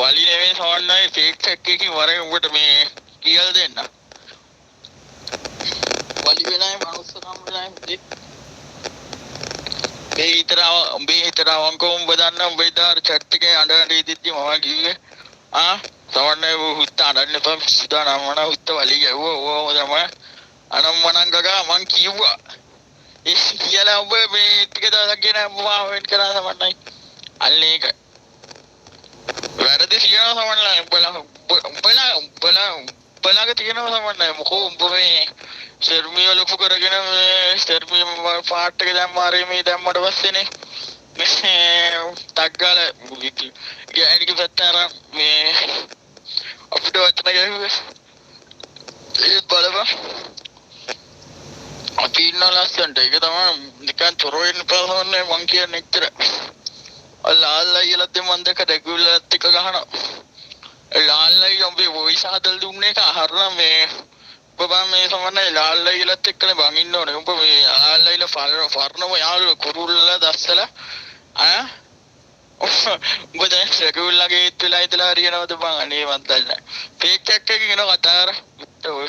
වලි නෙවෙයි සවන්නයි ෆේක් එකකින් වරේ උඹට මේ කියලා දෙන්න. වලි වෙනයි මනුස්ස නම් වෙනයි උඹේ හිතට අවංකව උඹ දන්න උඹේ දාර chat එකේ අඬ ඉදිද්දි මම කිව්වේ සවන්නේ හුත්ත අඬන්න එපා සුදා නමන හුත්ත වලි ගැව්වා ඕව තමයි අනම්මනම් ගගා මං කිව්වා ඒ කියලා උඹ මේ ටික දවසක් ගෙන මම වෙන් කරා සමන්නයි අන්න ඒක වැරදි සියනවා සමන්නයි උඹලාගේ තියෙනවා සමන්නයි මොකෝ උඹ මේ සර්මිය ලොකු කරගෙන මේ සර්මිය පාට් එක දැම්මාරේ මේ දැම්මට පස්සේනේ මේ තග්ගල ගෑණික පැත්තට මේ අපිට වචන ගෑවුවේ ඒ බලපන් අපි ඉන්න ලස්සනට ඒක තමයි නිකන් චොර වෙන්න පාසන්නේ මං කියන්නේ එච්චර අල්ලා ඊළත් මන් දෙක ඩෙගුලත් එක ගහනවා ලාල්ලයි උඹේ වොයිස් හදලා දුන්නේ එක අහරන මේ ඔබ මේ සමන්නේ ලාල්ලයි ඊළත් එක්කනේ බං ඉන්න ඕනේ උඹ මේ ලාල්ලයිල ෆර්නම යාළුවා කුරුල්ලා දැස්සලා උඹ දැන් ඩෙගුල්ලාගේ ඉත් වෙලා ඉතලා හරියනවද බං අනේ මන් දන්නේ ෆේක් එකකින් එන කතාර ඔය